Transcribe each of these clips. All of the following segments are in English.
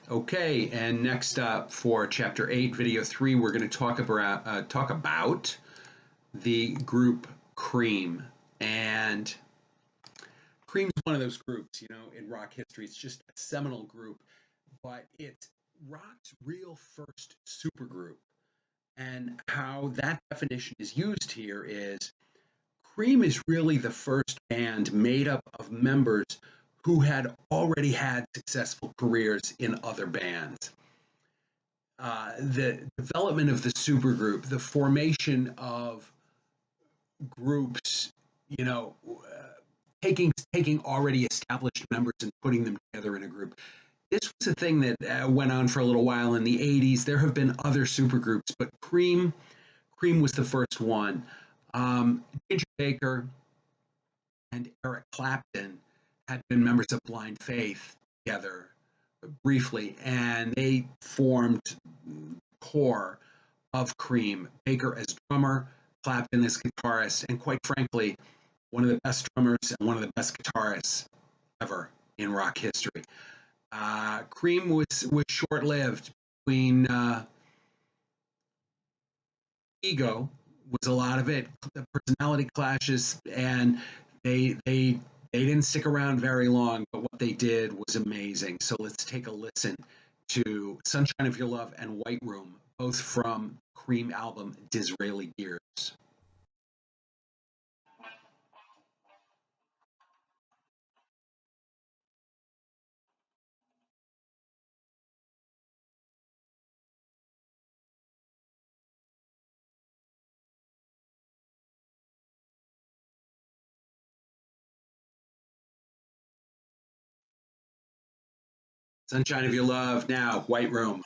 Okay, and next up for Chapter 8, Video 3, we're going to talk about the group Cream. And Cream's one of those groups, in rock history. It's just a seminal group, but it's rock's real first supergroup. And how that definition is used here is Cream is really the first band made up of members who had already had successful careers in other bands. The development of the supergroup, the formation of groups, you know, taking already established members and putting them together in a group. This was a thing that went on for a little while in the '80s. There have been other supergroups, but Cream was the first one. Ginger Baker and Eric Clapton had been members of Blind Faith together briefly, and they formed core of Cream. Baker as drummer, Clapton as guitarist, and quite frankly, one of the best drummers and one of the best guitarists ever in rock history. Cream was short lived. Between ego was a lot of it, the personality clashes, and they didn't stick around very long, but what they did was amazing. So let's take a listen to Sunshine of Your Love and White Room, both from Cream album Disraeli Gears. Sunshine of Your Love, now White Room.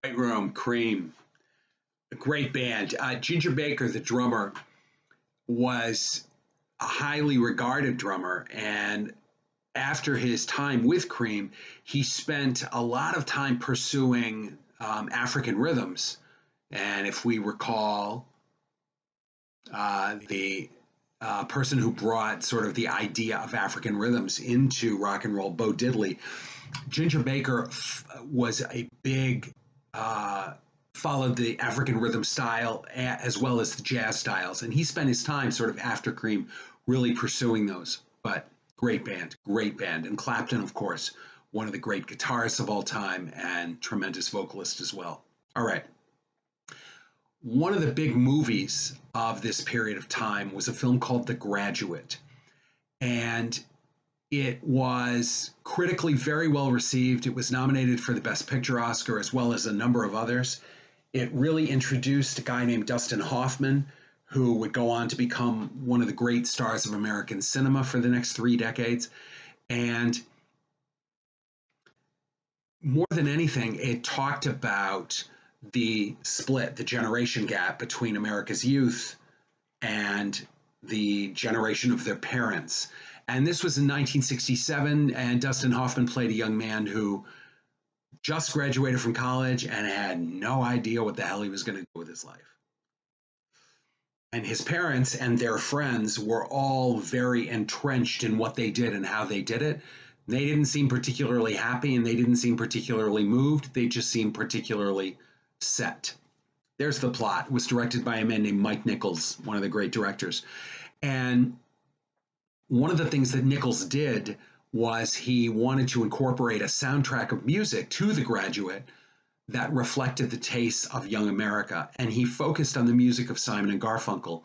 White Room, Cream, a great band. Ginger Baker, the drummer, was a highly regarded drummer, and after his time with Cream, he spent a lot of time pursuing African rhythms. And if we recall, the person who brought sort of the idea of African rhythms into rock and roll, Bo Diddley, Ginger Baker was a big followed the African rhythm style as well as the jazz styles, and he spent his time sort of after Cream really pursuing those. But great band, and Clapton, of course, one of the great guitarists of all time and tremendous vocalist as well. All right. One of the big movies of this period of time was a film called The Graduate, and it was critically very well received. It was nominated for the Best Picture Oscar as well as a number of others. It really introduced a guy named Dustin Hoffman, who would go on to become one of the great stars of American cinema for the next 3 decades. And more than anything, it talked about the split, the generation gap between America's youth and the generation of their parents. And this was in 1967, and Dustin Hoffman played a young man who just graduated from college and had no idea what the hell he was going to do with his life. And his parents and their friends were all very entrenched in what they did and how they did it. They didn't seem particularly happy and they didn't seem particularly moved. They just seemed particularly set. There's the plot. It was directed by a man named Mike Nichols, one of the great directors. And one of the things that Nichols did was he wanted to incorporate a soundtrack of music to The Graduate that reflected the tastes of young America. And he focused on the music of Simon and Garfunkel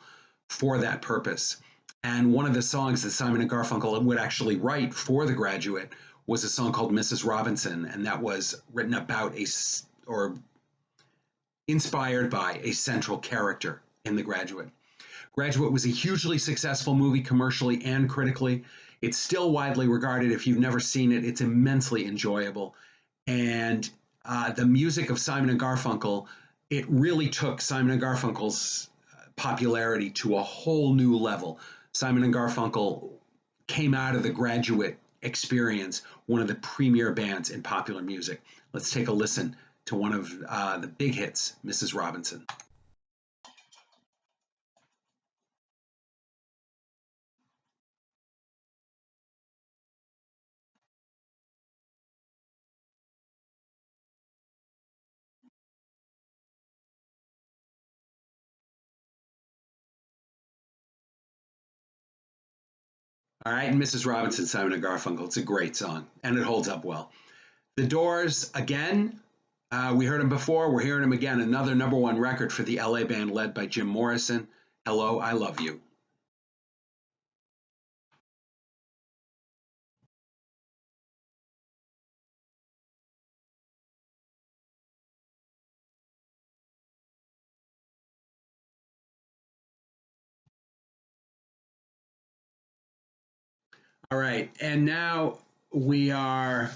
for that purpose. And one of the songs that Simon and Garfunkel would actually write for The Graduate was a song called Mrs. Robinson. And that was written about or inspired by a central character in The Graduate. Graduate was a hugely successful movie commercially and critically. It's still widely regarded. If you've never seen it, it's immensely enjoyable. And the music of Simon and Garfunkel it really took Simon and Garfunkel's popularity to a whole new level. Simon and Garfunkel came out of the graduate experience one of the premier bands in popular music. Let's take a listen to one of the big hits, Mrs. Robinson. All right, and Mrs. Robinson, Simon and Garfunkel. It's a great song, and it holds up well. The Doors, again, we heard them before. We're hearing them again. Another number one record for the LA band led by Jim Morrison. Hello, I Love You. All right, and now we are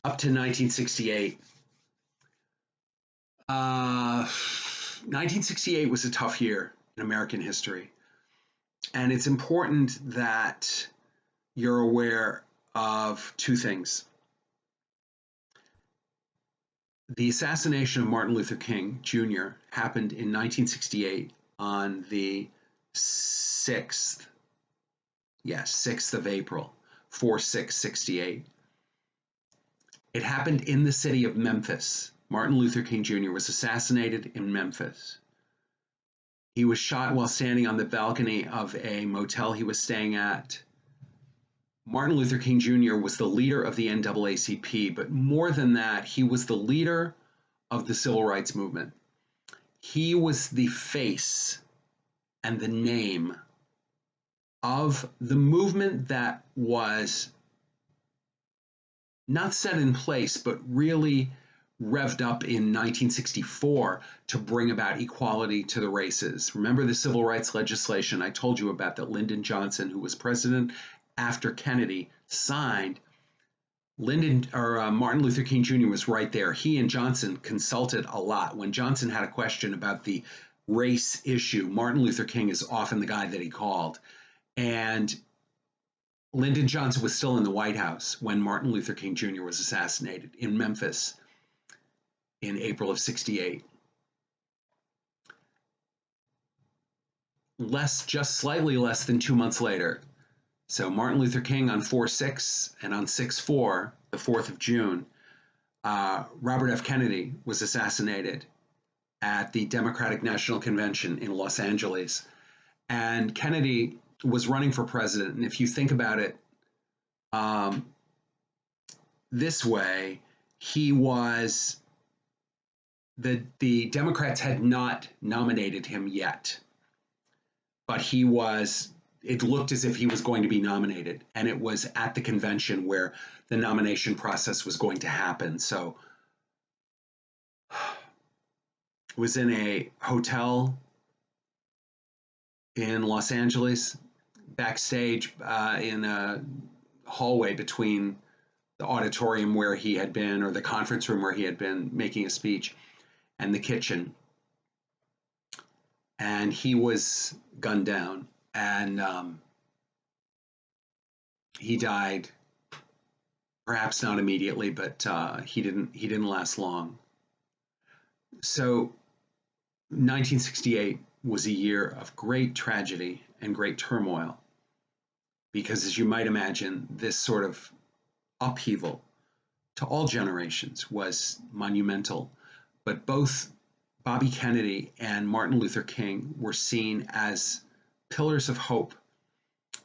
up to 1968. 1968 was a tough year in American history. And it's important that you're aware of two things. The assassination of Martin Luther King Jr. happened in 1968 on the 6th, yes, 6th of April, 4/6/68. It happened in the city of Memphis. Martin Luther King Jr. was assassinated in Memphis. He was shot while standing on the balcony of a motel he was staying at. Martin Luther King Jr. was the leader of the NAACP, but more than that, he was the leader of the civil rights movement. He was the face and the name of the movement that was not set in place, but really revved up in 1964 to bring about equality to the races. Remember the civil rights legislation I told you about that Lyndon Johnson, who was president after Kennedy, signed? Martin Luther King Jr. was right there. He and Johnson consulted a lot. When Johnson had a question about the race issue, Martin Luther King is often the guy that he called. And Lyndon Johnson was still in the White House when Martin Luther King Jr. was assassinated in Memphis in April of 68. Just slightly less than 2 months later. So Martin Luther King on 4/6 and on 6/4, the 4th of June, Robert F. Kennedy was assassinated at the Democratic National Convention in Los Angeles. And Kennedy was running for president. And if you think about it this way, he was the Democrats had not nominated him yet, but it looked as if he was going to be nominated. And it was at the convention where the nomination process was going to happen. So it was in a hotel in Los Angeles, backstage in a hallway between the auditorium where he had been, or the conference room where he had been making a speech, and the kitchen. And he was gunned down, and he died. Perhaps not immediately, but he didn't last long. So 1968 was a year of great tragedy and great turmoil, because as you might imagine, this sort of upheaval to all generations was monumental. But both Bobby Kennedy and Martin Luther King were seen as pillars of hope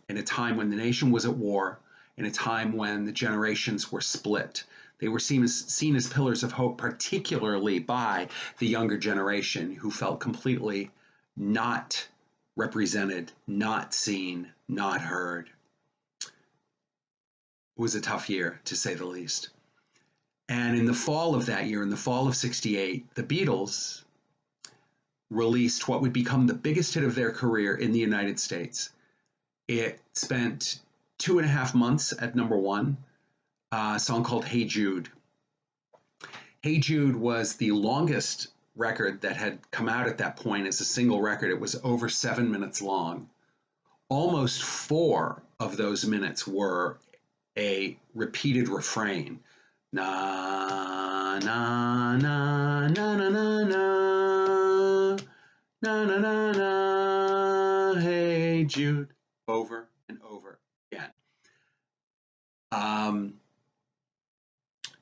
in a time when the nation was at war, in a time when the generations were split. They were seen as pillars of hope, particularly by the younger generation, who felt completely not represented, not seen, not heard. It was a tough year, to say the least. And in the fall of that year, in the fall of 68, the Beatles released what would become the biggest hit of their career in the United States. It spent 2.5 months at number one, a song called Hey Jude. Hey Jude was the longest record that had come out at that point as a single record. It was over 7 minutes long. Almost 4 of those minutes were a repeated refrain. Na na na na na na na na na na na, hey Jude, over and over again.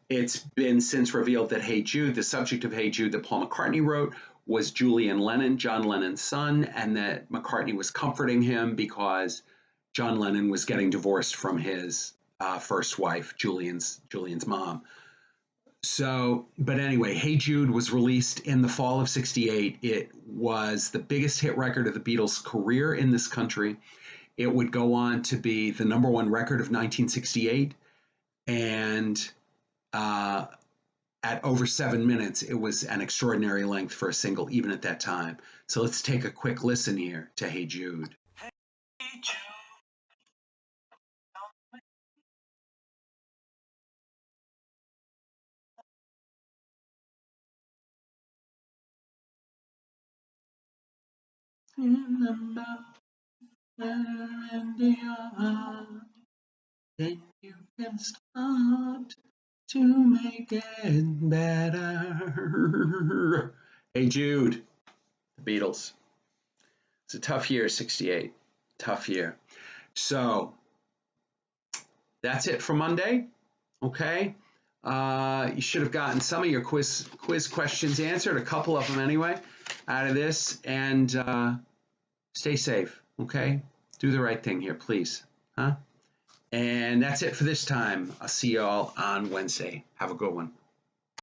It's been since revealed that Hey Jude, the subject of Hey Jude that Paul McCartney wrote, was Julian Lennon, John Lennon's son, and that McCartney was comforting him because John Lennon was getting divorced from his first wife, Julian's mom. So, but anyway, Hey Jude was released in the fall of '68. It was the biggest hit record of the Beatles' career in this country. It would go on to be the #1 record of 1968, and at over 7 minutes, it was an extraordinary length for a single, even at that time. So let's take a quick listen here to Hey Jude. Hey Jude. In the mountain and the heart, then you can start to make it better. Hey Jude, the Beatles. It's a tough year, '68. Tough year. So that's it for Monday. Okay. You should have gotten some of your quiz questions answered, a couple of them anyway, out of this. And stay safe. Okay. Do the right thing here, please. Huh? And that's it for this time. I'll see you all on Wednesday. Have a good one.